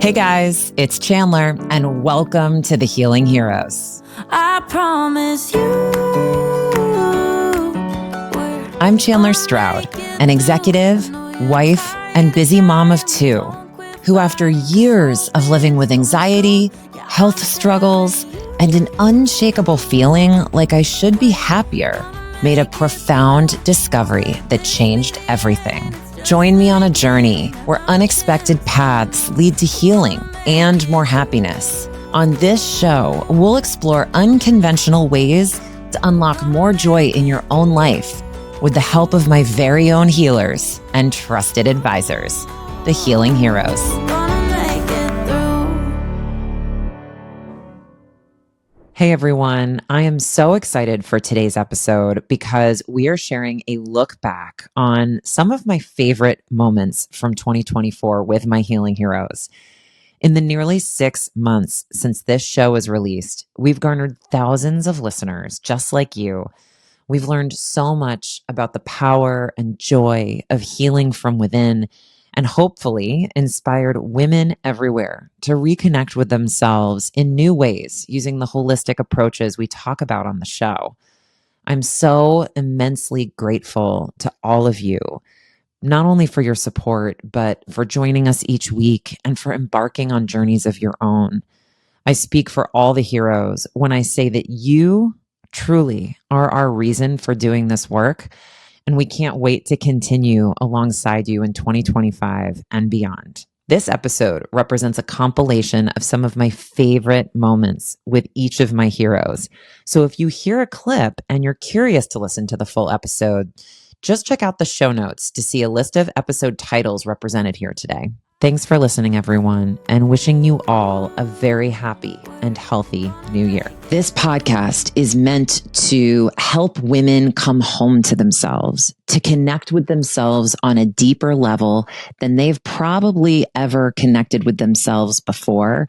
Hey guys, it's Chandler, and welcome to the Healing Heroes. I promise you. I'm Chandler Stroud, an executive, wife, and busy mom of two, who after years of living with anxiety, health struggles, and an unshakable feeling like I should be happier, made a profound discovery that changed everything. Join me on a journey where unexpected paths lead to healing and more happiness. On this show, we'll explore unconventional ways to unlock more joy in your own life with the help of my very own healers and trusted advisors, the Healing Heroes. Hey everyone, I am so excited for today's episode because we are sharing a look back on some of my favorite moments from 2024 with my Healing Heroes. In the nearly 6 months since this show was released, we've garnered thousands of listeners just like you. We've learned so much about the power and joy of healing from within, and hopefully inspired women everywhere to reconnect with themselves in new ways using the holistic approaches we talk about on the show. I'm so immensely grateful to all of you, not only for your support, but for joining us each week and for embarking on journeys of your own. I speak for all the heroes when I say that you truly are our reason for doing this work. And we can't wait to continue alongside you in 2025 and beyond. This episode represents a compilation of some of my favorite moments with each of my heroes. So if you hear a clip and you're curious to listen to the full episode, just check out the show notes to see a list of episode titles represented here today. Thanks for listening, everyone, and wishing you all a very happy and healthy new year. This podcast is meant to help women come home to themselves, to connect with themselves on a deeper level than they've probably ever connected with themselves before,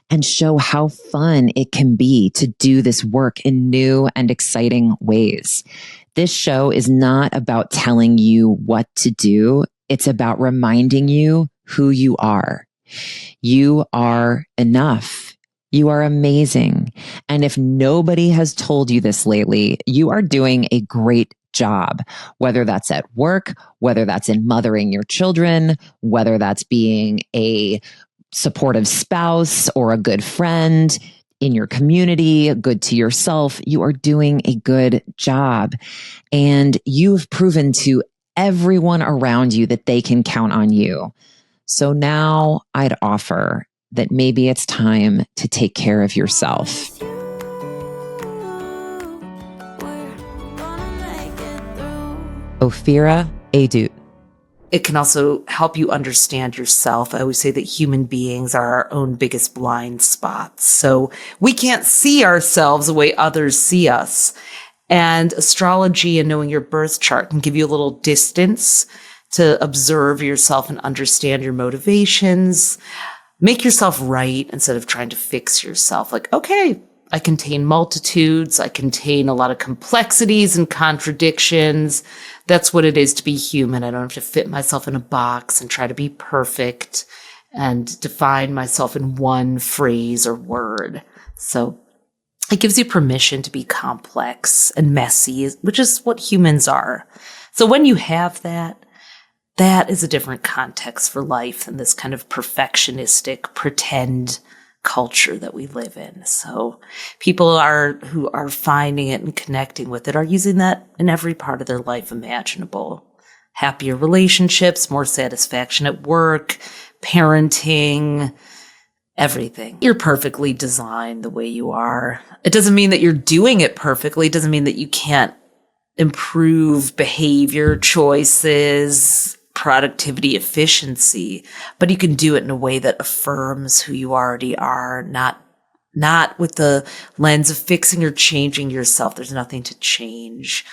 and show how fun it can be to do this work in new and exciting ways. This show is not about telling you what to do. It's about reminding you who you are. You are enough. You are amazing. And if nobody has told you this lately, you are doing a great job, whether that's at work, whether that's in mothering your children, whether that's being a supportive spouse or a good friend in your community, good to yourself. You are doing a good job. And you've proven to everyone around you that they can count on you. So now I'd offer that maybe it's time to take care of yourself. Ophira, Edut. It can also help you understand yourself. I always say that human beings are our own biggest blind spots. So we can't see ourselves the way others see us. And astrology and knowing your birth chart can give you a little distance to observe yourself and understand your motivations. Make yourself right instead of trying to fix yourself. Like, okay, I contain multitudes. I contain a lot of complexities and contradictions. That's what it is to be human. I don't have to fit myself in a box and try to be perfect and define myself in one phrase or word. So it gives you permission to be complex and messy, which is what humans are. So when you have that, that is a different context for life than this kind of perfectionistic pretend culture that we live in. So people who are finding it and connecting with it are using that in every part of their life imaginable. Happier relationships, more satisfaction at work, parenting, everything. You're perfectly designed the way you are. It doesn't mean that you're doing it perfectly. It doesn't mean that you can't improve behavior, choices, productivity, efficiency, but you can do it in a way that affirms who you already are, not with the lens of fixing or changing yourself. There's nothing to change.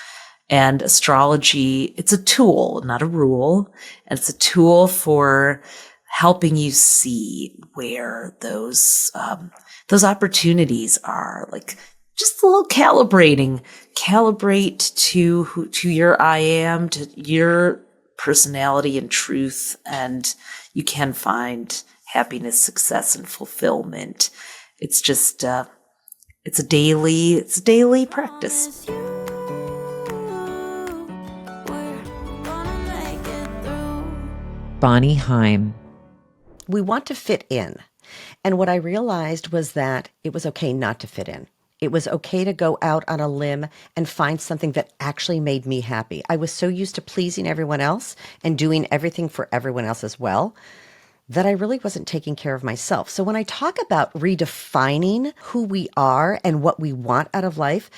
And astrology, it's a tool, not a rule. And it's a tool for helping you see where those opportunities are, like just a little calibrate to your I am, to your personality and truth, and you can find happiness, success, and fulfillment. It's just, it's a daily practice. Bonnie Heim. We want to fit in. And what I realized was that it was okay not to fit in. It was okay to go out on a limb and find something that actually made me happy. I was so used to pleasing everyone else and doing everything for everyone else as well that I really wasn't taking care of myself. So when I talk about redefining who we are and what we want out of life,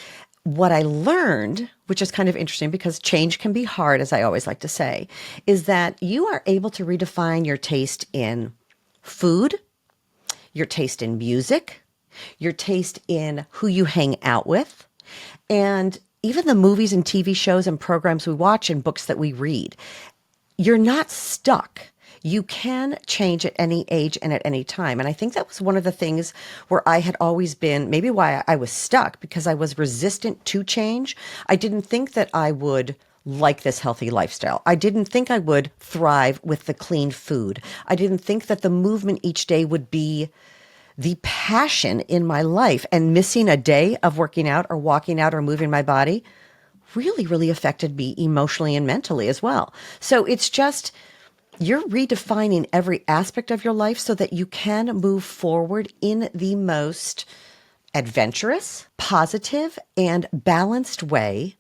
what I learned, which is kind of interesting because change can be hard, as I always like to say, is that you are able to redefine your taste in food, your taste in music, your taste in who you hang out with, and even the movies and TV shows and programs we watch and books that we read. You're not stuck. You can change at any age and at any time. And I think that was one of the things where I had always been, maybe why I was stuck, because I was resistant to change. I didn't think that I would like this healthy lifestyle. I didn't think I would thrive with the clean food. I didn't think that the movement each day would be the passion in my life, and missing a day of working out or walking out or moving my body really, really affected me emotionally and mentally as well. So it's just, you're redefining every aspect of your life so that you can move forward in the most adventurous, positive, and balanced way.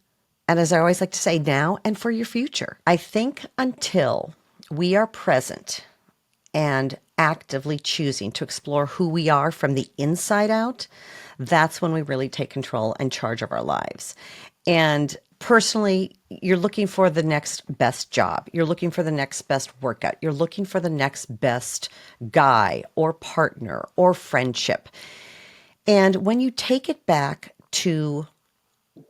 And as I always like to say, now and for your future. I think until we are present and actively choosing to explore who we are from the inside out, that's when we really take control and charge of our lives. And personally, you're looking for the next best job. You're looking for the next best workout. You're looking for the next best guy or partner or friendship. And when you take it back to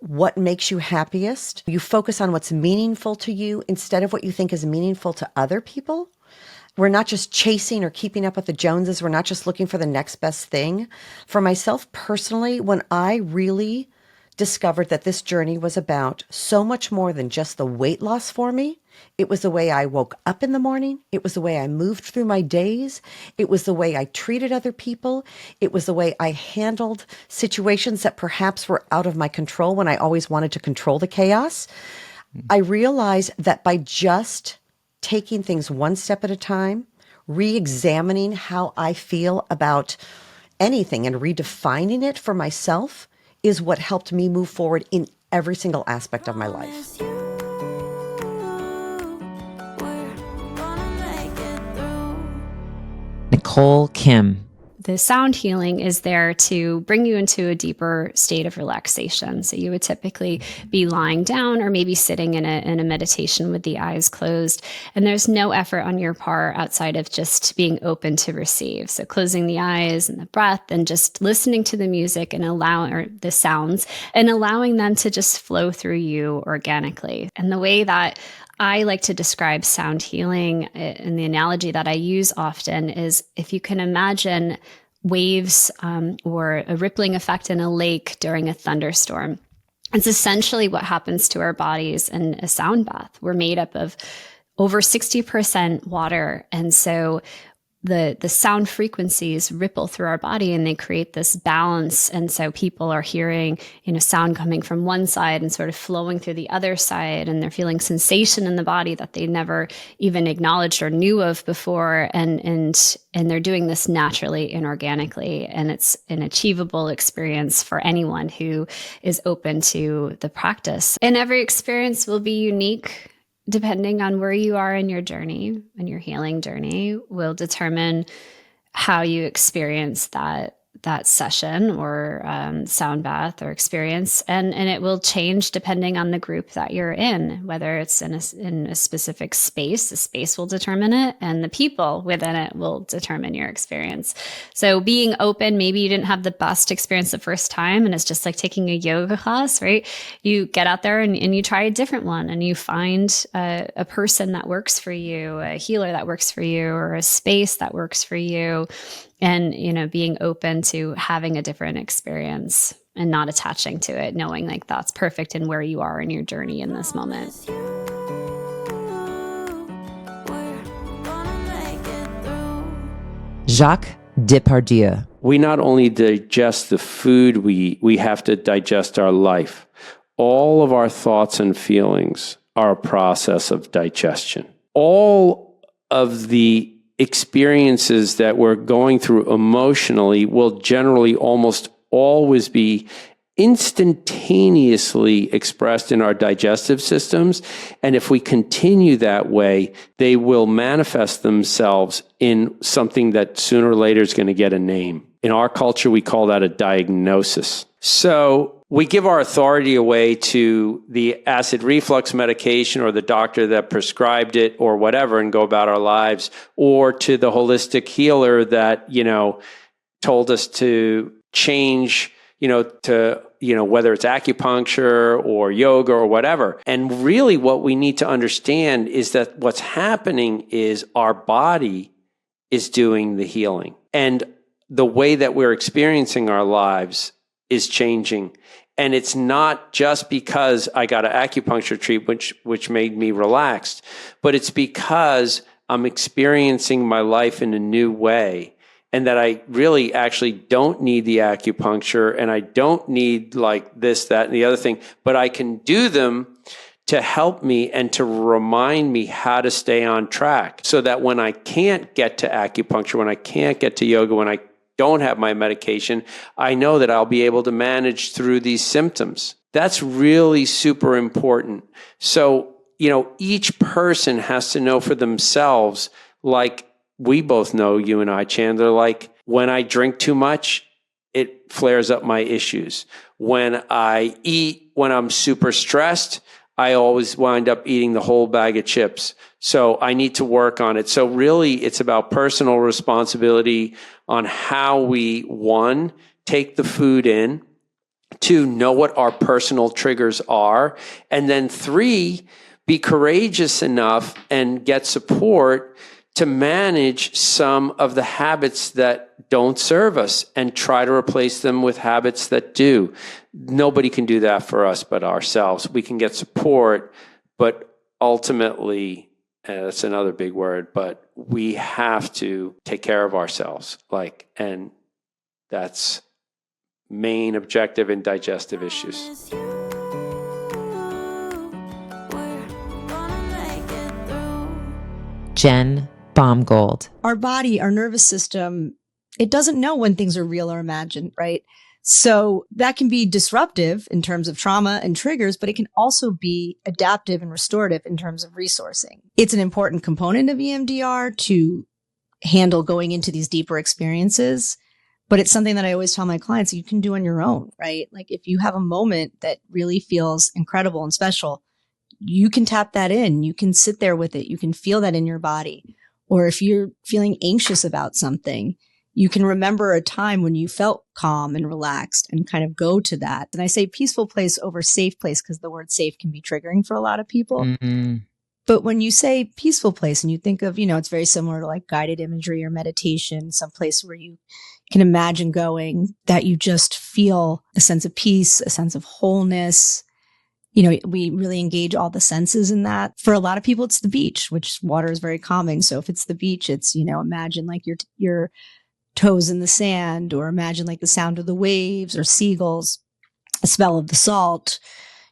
what makes you happiest, you focus on what's meaningful to you instead of what you think is meaningful to other people. We're not just chasing or keeping up with the Joneses. We're not just looking for the next best thing. For myself personally, when I really discovered that this journey was about so much more than just the weight loss for me, it was the way I woke up in the morning. It was the way I moved through my days. It was the way I treated other people. It was the way I handled situations that perhaps were out of my control when I always wanted to control the chaos. I realized that by just taking things one step at a time, re-examining how I feel about anything and redefining it for myself is what helped me move forward in every single aspect of my life. Nicole Kim. The sound healing is there to bring you into a deeper state of relaxation. So you would typically be lying down or maybe sitting in a meditation with the eyes closed. And there's no effort on your part outside of just being open to receive. So closing the eyes and the breath and just listening to the music and or the sounds and allowing them to just flow through you organically. And the way that I like to describe sound healing, and the analogy that I use often is if you can imagine waves or a rippling effect in a lake during a thunderstorm. It's essentially what happens to our bodies in a sound bath. We're made up of over 60% water. And so the sound frequencies ripple through our body and they create this balance. And so people are hearing, sound coming from one side and sort of flowing through the other side. And they're feeling sensation in the body that they never even acknowledged or knew of before. And they're doing this naturally and organically. And it's an achievable experience for anyone who is open to the practice. And every experience will be unique. Depending on where you are in your journey and your healing journey will determine how you experience that session or sound bath or experience. And it will change depending on the group that you're in, whether it's in a specific space. The space will determine it, and the people within it will determine your experience. So being open, maybe you didn't have the best experience the first time, and it's just like taking a yoga class, right? You get out there and you try a different one, and you find a person that works for you, a healer that works for you, or a space that works for you. And, being open to having a different experience and not attaching to it, knowing like that's perfect and where you are in your journey in this moment. Jacques Depardieu. We not only digest the food we have to digest our life. All of our thoughts and feelings are a process of digestion. All of the experiences that we're going through emotionally will generally almost always be instantaneously expressed in our digestive systems. And if we continue that way, they will manifest themselves in something that sooner or later is going to get a name. In our culture, we call that a diagnosis. So we give our authority away to the acid reflux medication or the doctor that prescribed it or whatever and go about our lives, or to the holistic healer that, told us to change, whether it's acupuncture or yoga or whatever. And really what we need to understand is that what's happening is our body is doing the healing. And the way that we're experiencing our lives is changing. And it's not just because I got an acupuncture treatment, which made me relaxed, but it's because I'm experiencing my life in a new way. And that I really actually don't need the acupuncture and I don't need like this, that, and the other thing, but I can do them to help me and to remind me how to stay on track so that when I can't get to acupuncture, when I can't get to yoga, when I don't have my medication, I know that I'll be able to manage through these symptoms. That's really super important. So, each person has to know for themselves, like, we both know, you and I, Chandler, like when I drink too much, it flares up my issues. When I eat, when I'm super stressed, I always wind up eating the whole bag of chips. So I need to work on it. So really, it's about personal responsibility on how we, one, take the food in, two, know what our personal triggers are, and then three, be courageous enough and get support to manage some of the habits that don't serve us and try to replace them with habits that do. Nobody can do that for us but ourselves. We can get support, but ultimately, that's another big word, but we have to take care of ourselves. And that's main objective in digestive issues. Jen Baumgold. Our body, our nervous system, it doesn't know when things are real or imagined, right? So that can be disruptive in terms of trauma and triggers, but it can also be adaptive and restorative in terms of resourcing. It's an important component of EMDR to handle going into these deeper experiences, but it's something that I always tell my clients you can do on your own, right? Like if you have a moment that really feels incredible and special, you can tap that in. You can sit there with it. You can feel that in your body. Or if you're feeling anxious about something, you can remember a time when you felt calm and relaxed and kind of go to that. And I say peaceful place over safe place because the word safe can be triggering for a lot of people. Mm-hmm. But when you say peaceful place and you think of, it's very similar to like guided imagery or meditation, some place where you can imagine going, that you just feel a sense of peace, a sense of wholeness. We really engage all the senses in that. For a lot of people, it's the beach, which water is very calming. So if it's the beach, it's, imagine like your toes in the sand, or imagine like the sound of the waves or seagulls, the smell of the salt,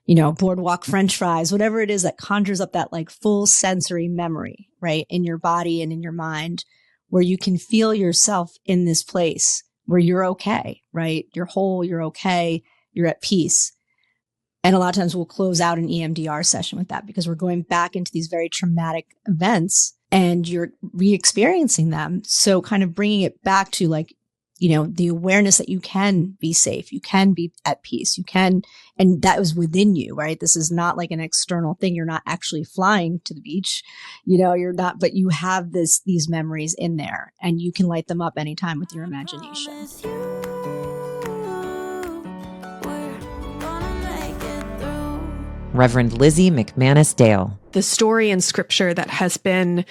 boardwalk French fries, whatever it is that conjures up that like full sensory memory, right? In your body and in your mind, where you can feel yourself in this place where you're okay, right? You're whole, you're okay, you're at peace. And a lot of times we'll close out an EMDR session with that because we're going back into these very traumatic events and you're re-experiencing them. So kind of bringing it back to like, the awareness that you can be safe, you can be at peace, you can, and that was within you, right? This is not like an external thing. You're not actually flying to the beach, you're not, but you have these memories in there and you can light them up anytime with your imagination. Reverend Lizzie McManus-Dail. The story in scripture that has been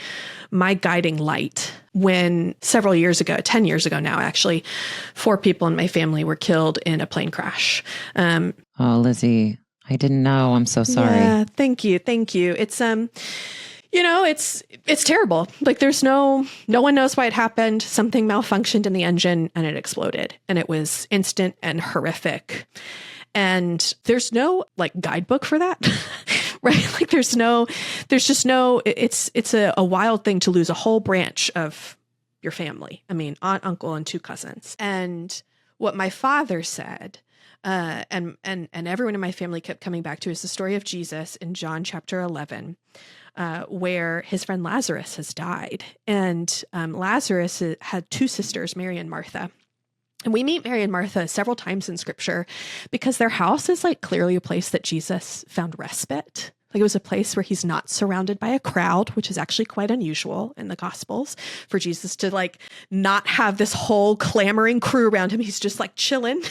my guiding light when several years ago, 10 years ago now, actually, 4 people in my family were killed in a plane crash. Oh, Lizzie, I didn't know. I'm so sorry. Yeah, thank you. It's, it's terrible. Like no one knows why it happened. Something malfunctioned in the engine and it exploded, and it was instant and horrific. And there's no like guidebook for that, right? Like it's a wild thing to lose a whole branch of your family. I mean, aunt, uncle, and 2 cousins. And what my father said, and everyone in my family kept coming back to, is the story of Jesus in John chapter 11, where his friend Lazarus has died. And Lazarus had 2 sisters, Mary and Martha. And we meet Mary and Martha several times in scripture because their house is like clearly a place that Jesus found respite. Like it was a place where he's not surrounded by a crowd, which is actually quite unusual in the Gospels for Jesus to like not have this whole clamoring crew around him. He's just like chilling,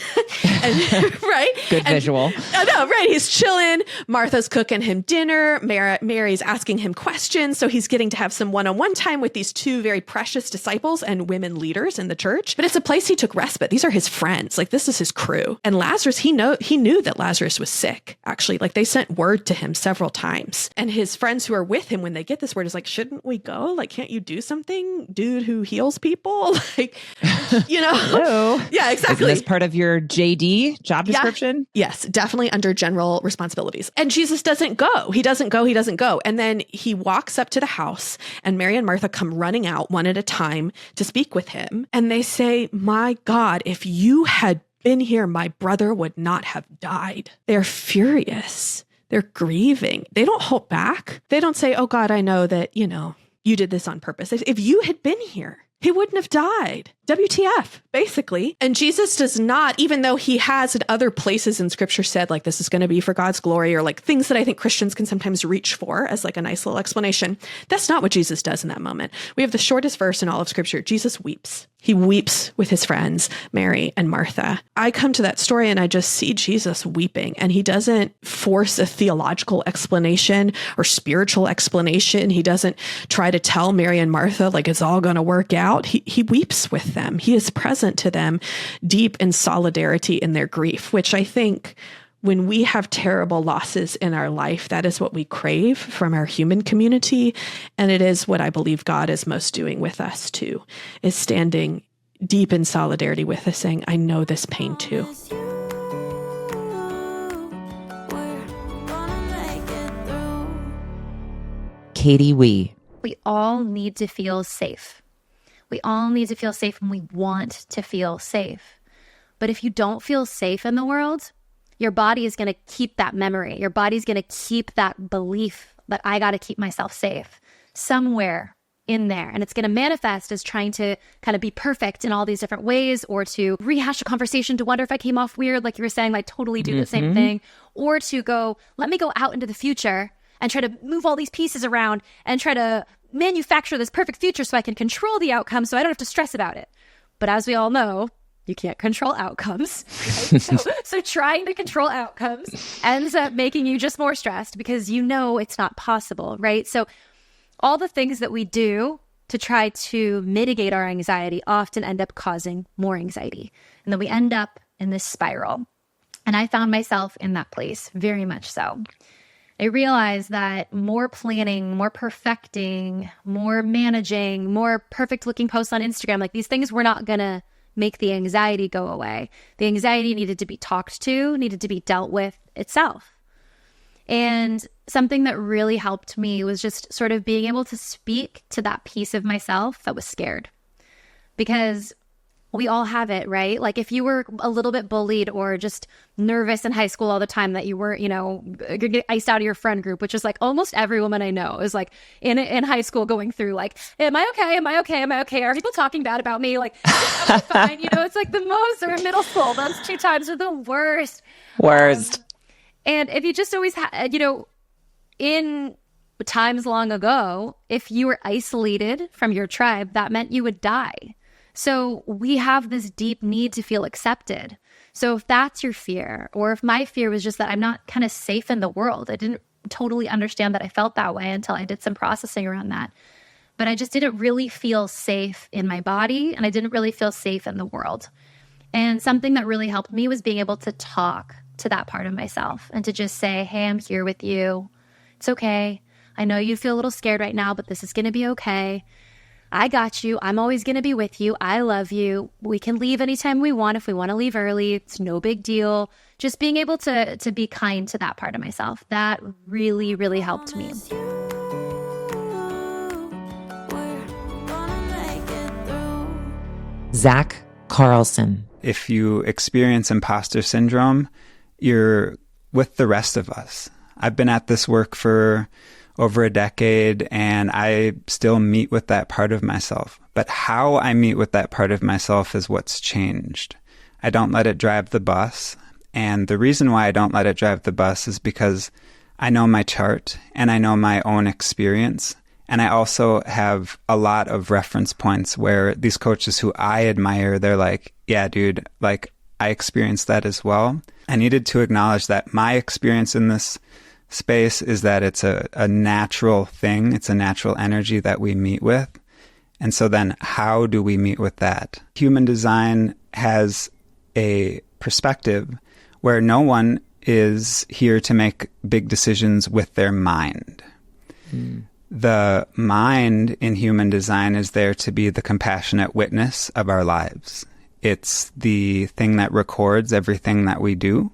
right? Good visual. I know, right? He's chilling. Martha's cooking him dinner. Mary's asking him questions. So he's getting to have some one-on-one time with these 2 very precious disciples and women leaders in the church. But it's a place he took respite. These are his friends. Like this is his crew. And Lazarus, he knew that Lazarus was sick, actually. Like they sent word to him several times. And his friends who are with him when they get this word is like, shouldn't we go? Like, can't you do something? Dude who heals people? Like, Hello. Yeah, exactly. Isn't this part of your JD job description? Yeah. Yes, definitely under general responsibilities. And Jesus doesn't go. He doesn't go. And then he walks up to the house and Mary and Martha come running out one at a time to speak with him. And they say, my God, if you had been here, my brother would not have died. They're furious. They're grieving. They don't hold back. They don't say, oh God, I know that, you did this on purpose. If you had been here, he wouldn't have died. WTF, basically. And Jesus does not, even though he has in other places in scripture said, like, this is going to be for God's glory, or like things that I think Christians can sometimes reach for as like a nice little explanation. That's not what Jesus does in that moment. We have the shortest verse in all of scripture. Jesus weeps. He weeps with his friends, Mary and Martha. I come to that story and I just see Jesus weeping, and he doesn't force a theological explanation or spiritual explanation. He doesn't try to tell Mary and Martha, like, it's all going to work out. He weeps with them. He is present to them, deep in solidarity in their grief, which I think when we have terrible losses in our life, that is what we crave from our human community. And it is what I believe God is most doing with us too, is standing deep in solidarity with us, saying, I know this pain too. Katie Wee. We all need to feel safe. We all need to feel safe, and we want to feel safe. But if you don't feel safe in the world, your body is going to keep that memory. Your body's going to keep that belief that I got to keep myself safe somewhere in there. And it's going to manifest as trying to kind of be perfect in all these different ways, or to rehash a conversation to wonder if I came off weird, like you were saying, like totally do the same thing, or to go, let me go out into the future and try to move all these pieces around and try to manufacture this perfect future so I can control the outcome so I don't have to stress about it. But as we all know, you can't control outcomes. Right? So trying to control outcomes ends up making you just more stressed because you know it's not possible, right? So all the things that we do to try to mitigate our anxiety often end up causing more anxiety. And then we end up in this spiral. And I found myself in that place, very much so. I realized that more planning, more perfecting, more managing, more perfect looking posts on Instagram, like these things were not going to make the anxiety go away. The anxiety needed to be talked to, needed to be dealt with itself. And something that really helped me was just sort of being able to speak to that piece of myself that was scared. Because we all have it, right? Like if you were a little bit bullied or just nervous in high school all the time that you were, get iced out of your friend group, which is like almost every woman I know is like in high school going through like, am I okay? Am I okay? Am I okay? Are people talking bad about me? Like, am I fine? It's like the most, or in middle school, those 2 times are the worst. And if you just always had, in times long ago, if you were isolated from your tribe, that meant you would die. So we have this deep need to feel accepted. So if that's your fear, or if my fear was just that I'm not kind of safe in the world, I didn't totally understand that I felt that way until I did some processing around that. But I just didn't really feel safe in my body, and I didn't really feel safe in the world. And something that really helped me was being able to talk to that part of myself and to just say, hey, I'm here with you. It's okay. I know you feel a little scared right now, but this is going to be okay. I got you. I'm always going to be with you. I love you. We can leave anytime we want if we want to leave early. It's no big deal. Just being able to be kind to that part of myself, that really, really helped me. Zach Carlsen. If you experience imposter syndrome, you're with the rest of us. I've been at this work for over a decade, and I still meet with that part of myself. But how I meet with that part of myself is what's changed. I don't let it drive the bus. And the reason why I don't let it drive the bus is because I know my chart and I know my own experience. And I also have a lot of reference points where these coaches who I admire, they're like, yeah, dude, like I experienced that as well. I needed to acknowledge that my experience in this space is that it's a natural thing. It's a natural energy that we meet with. And so then how do we meet with that? Human design has a perspective where no one is here to make big decisions with their mind. The mind in human design is there to be the compassionate witness of our lives. It's the thing that records everything that we do,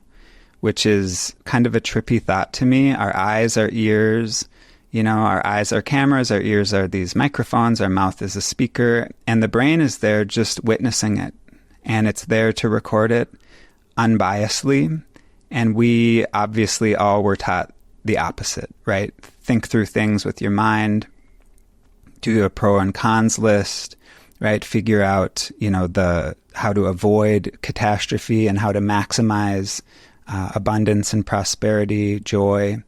which is kind of a trippy thought to me. Our eyes, our ears, our eyes are cameras, our ears are these microphones, our mouth is a speaker, and the brain is there just witnessing it. And it's there to record it unbiasedly. And we obviously all were taught the opposite, right? Think through things with your mind, do a pro and cons list, right? Figure out, how to avoid catastrophe and how to maximize abundance and prosperity, joy.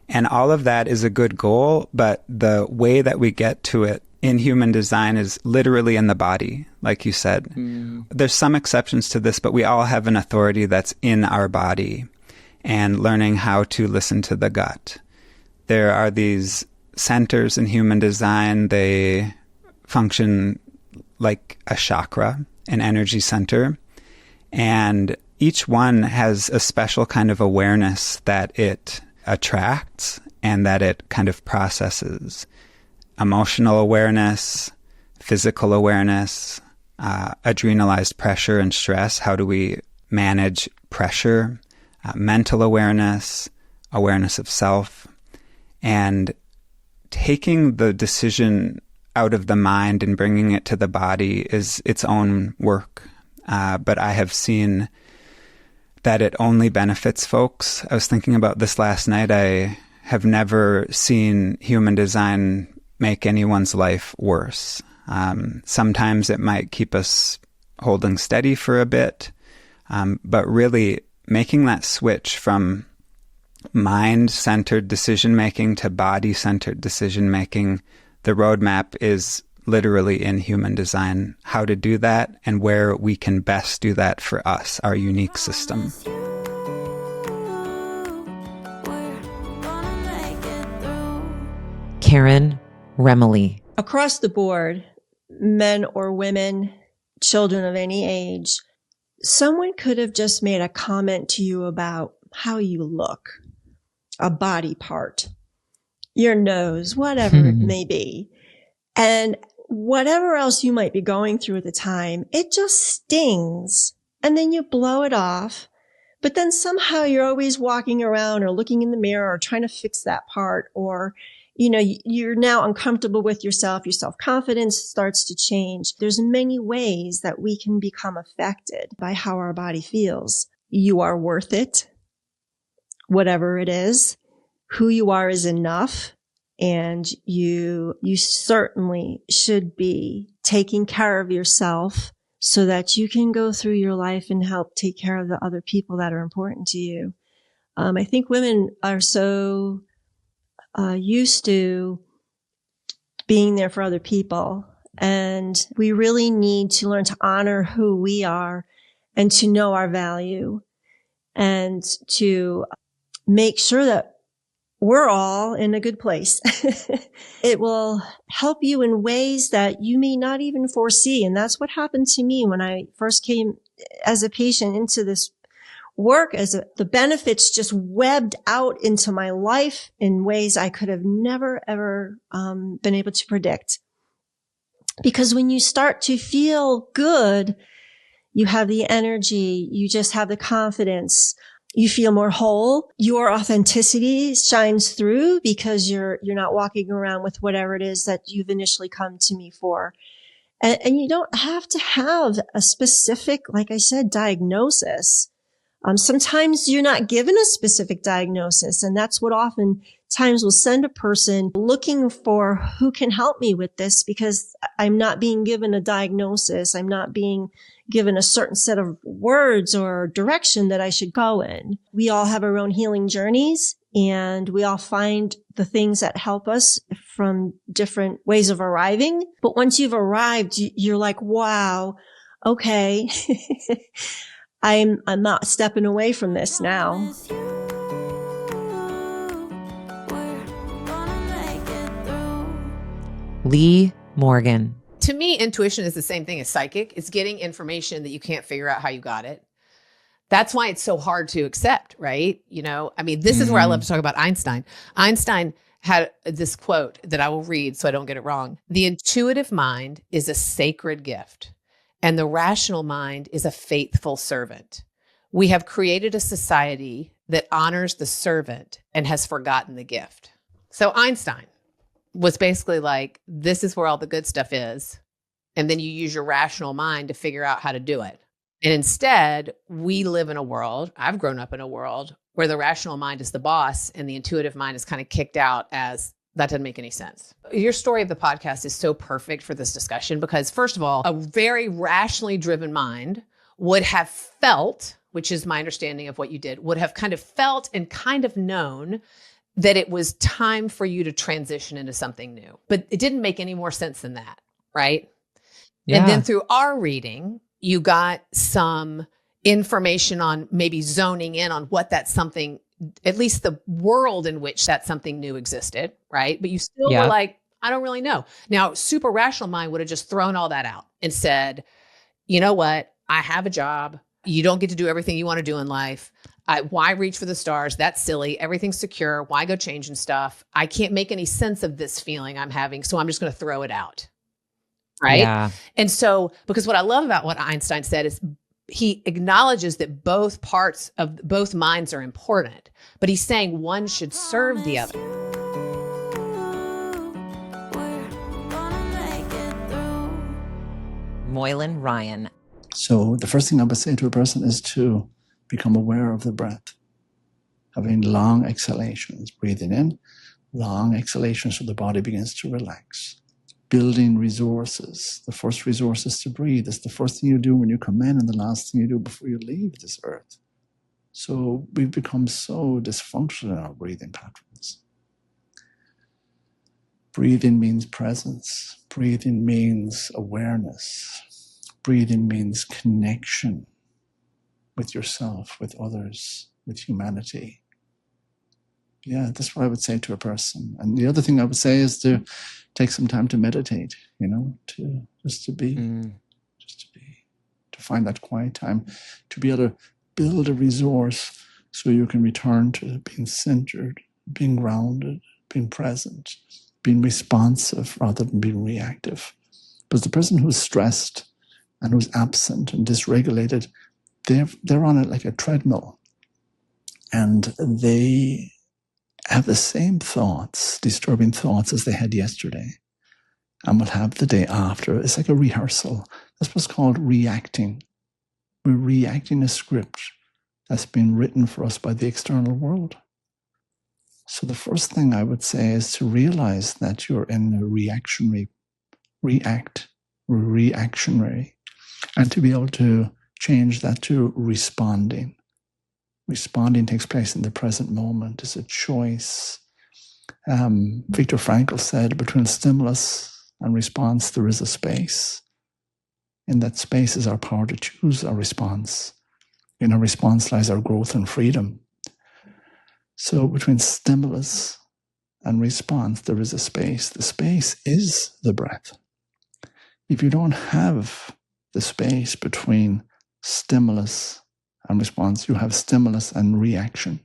And all of that is a good goal, but the way that we get to it in human design is literally in the body, like you said. There's some exceptions to this, but we all have an authority that's in our body, and learning how to listen to the gut. There are these centers in human design. They function like a chakra, an energy center, and each one has a special kind of awareness that it attracts and that it kind of processes. Emotional awareness, physical awareness, adrenalized pressure and stress. How do we manage pressure? Mental awareness, awareness of self, and taking the decision out of the mind and bringing it to the body is its own work. But I have seen that it only benefits folks. I was thinking about this last night. I have never seen human design make anyone's life worse. Sometimes it might keep us holding steady for a bit, but really making that switch from mind-centered decision-making to body-centered decision-making, the roadmap is literally in human design, how to do that and where we can best do that for us, our unique system. Karen Remele. Across the board, men or women, children of any age, someone could have just made a comment to you about how you look, a body part, your nose, whatever it may be. And whatever else you might be going through at the time, it just stings. And then you blow it off. But then somehow you're always walking around or looking in the mirror or trying to fix that part, or, you're now uncomfortable with yourself. Your self-confidence starts to change. There's many ways that we can become affected by how our body feels. You are worth it, whatever it is. Who you are is enough. And you certainly should be taking care of yourself so that you can go through your life and help take care of the other people that are important to you. I think women are so used to being there for other people. And we really need to learn to honor who we are and to know our value and to make sure that we're all in a good place. It will help you in ways that you may not even foresee. And that's what happened to me when I first came as a patient into this work as the benefits just webbed out into my life in ways I could have never, ever been able to predict. Because when you start to feel good, you have the energy, you just have the confidence, you feel more whole. Your authenticity shines through because you're not walking around with whatever it is that you've initially come to me for. And you don't have to have a specific, like I said, diagnosis. Sometimes you're not given a specific diagnosis, and that's what oftentimes will send a person looking for who can help me with this, because I'm not being given a diagnosis. I'm not being given a certain set of words or direction that I should go in. We all have our own healing journeys, and we all find the things that help us from different ways of arriving. But once you've arrived, you're like, wow, okay. I'm not stepping away from this now. Lee Morgan. To me, intuition is the same thing as psychic. It's getting information that you can't figure out how you got it. That's why it's so hard to accept, right? You know, I mean, this is where I love to talk about Einstein. Einstein had this quote that I will read so I don't get it wrong. The intuitive mind is a sacred gift, and the rational mind is a faithful servant. We have created a society that honors the servant and has forgotten the gift. So Einstein was basically like, this is where all the good stuff is. And then you use your rational mind to figure out how to do it. And instead, we live in a world, I've grown up in a world where the rational mind is the boss and the intuitive mind is kind of kicked out as that doesn't make any sense. Your story of the podcast is so perfect for this discussion because, first of all, a very rationally driven mind would have felt, which is my understanding of what you did, would have kind of felt and kind of known that it was time for you to transition into something new. But it didn't make any more sense than that, right? Yeah. And then through our reading, you got some information on maybe zoning in on what that something, at least the world in which that something new existed, right? But you still were like, I don't really know. Now, super rational mind would have just thrown all that out and said, you know what? I have a job. You don't get to do everything you want to do in life. Why reach for the stars? That's silly. Everything's secure. Why go changing stuff? I can't make any sense of this feeling I'm having, so I'm just going to throw it out. Right? Yeah. And so, because what I love about what Einstein said is he acknowledges that both parts of both minds are important, but he's saying one should serve the other. Moylan Ryan. So the first thing I would say to a person is to become aware of the breath, having long exhalations, breathing in, long exhalations so the body begins to relax. Building resources. The first resource is to breathe. It's the first thing you do when you come in and the last thing you do before you leave this earth. So we've become so dysfunctional in our breathing patterns. Breathing means presence. Breathing means awareness. Breathing means connection with yourself, with others, with humanity. Yeah, that's what I would say to a person. And the other thing I would say is to take some time to meditate, to find that quiet time, to be able to build a resource so you can return to being centered, being grounded, being present, being responsive rather than being reactive. Because the person who's stressed and who's absent and dysregulated, they're on it like a treadmill. And they have the same thoughts, disturbing thoughts, as they had yesterday, and will have the day after. It's like a rehearsal. That's what's called reacting. We're reacting a script that's been written for us by the external world. So the first thing I would say is to realize that you're in a reactionary, and to be able to change that to responding. Responding takes place in the present moment. It's a choice. Viktor Frankl said, between stimulus and response, there is a space. In that space is our power to choose our response. In our response lies our growth and freedom. So between stimulus and response, there is a space. The space is the breath. If you don't have the space between stimulus and response. You have stimulus and reaction.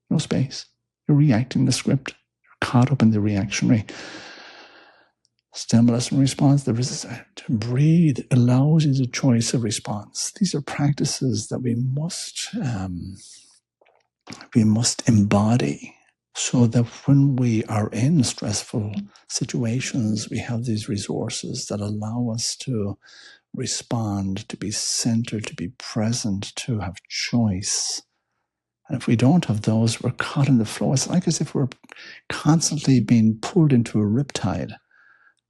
No space. You're reacting the script. You're caught up in the reactionary. Stimulus and response. There is to breathe allows you the choice of response. These are practices that we must embody, so that when we are in stressful situations, we have these resources that allow us to respond, to be centered, to be present, to have choice. And if we don't have those, we're caught in the flow. It's like as if we're constantly being pulled into a riptide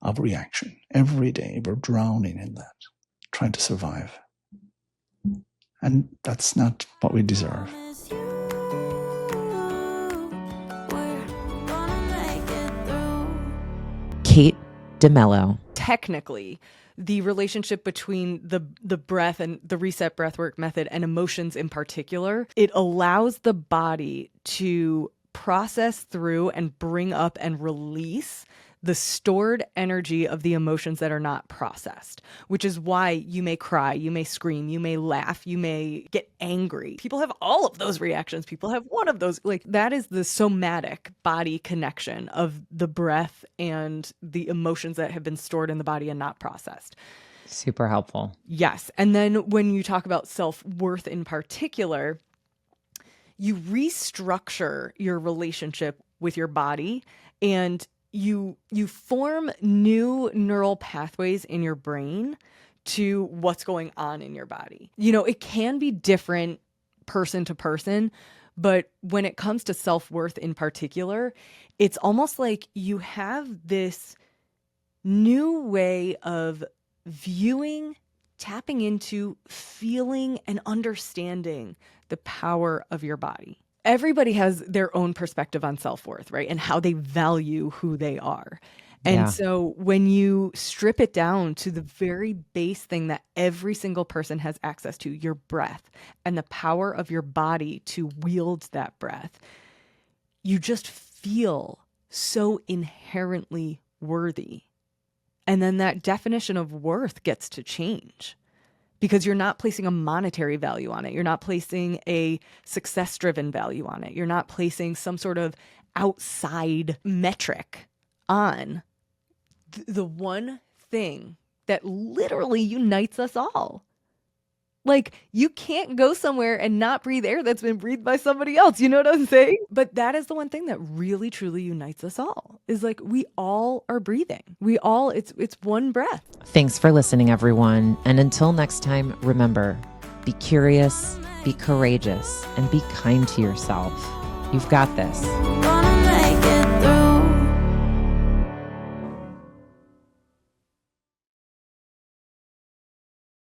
of reaction. Every day we're drowning in that, trying to survive. And that's not what we deserve. Kate Demelo. Technically, the relationship between the breath and the reset breathwork method and emotions in particular, it allows the body to process through and bring up and release the stored energy of the emotions that are not processed, which is why you may cry, you may scream, you may laugh, you may get angry. People have all of those reactions. People have one of those. Like, that is the somatic body connection of the breath and the emotions that have been stored in the body and not processed. Super helpful. Yes. And then when you talk about self-worth in particular, you restructure your relationship with your body, and you form new neural pathways in your brain to what's going on in your body. You know, it can be different person to person, but when it comes to self-worth in particular, it's almost like you have this new way of viewing, tapping into, feeling, and understanding the power of your body. Everybody has their own perspective on self-worth, right? And how they value who they are. And so when you strip it down to the very base thing that every single person has access to, your breath, and the power of your body to wield that breath, you just feel so inherently worthy. And then that definition of worth gets to change, because you're not placing a monetary value on it. You're not placing a success-driven value on it. You're not placing some sort of outside metric on the one thing that literally unites us all. Like, you can't go somewhere and not breathe air that's been breathed by somebody else. You know what I'm saying? But that is the one thing that really, truly unites us all, is like, we all are breathing. We all, it's one breath. Thanks for listening, everyone. And until next time, remember, be curious, be courageous, and be kind to yourself. You've got this.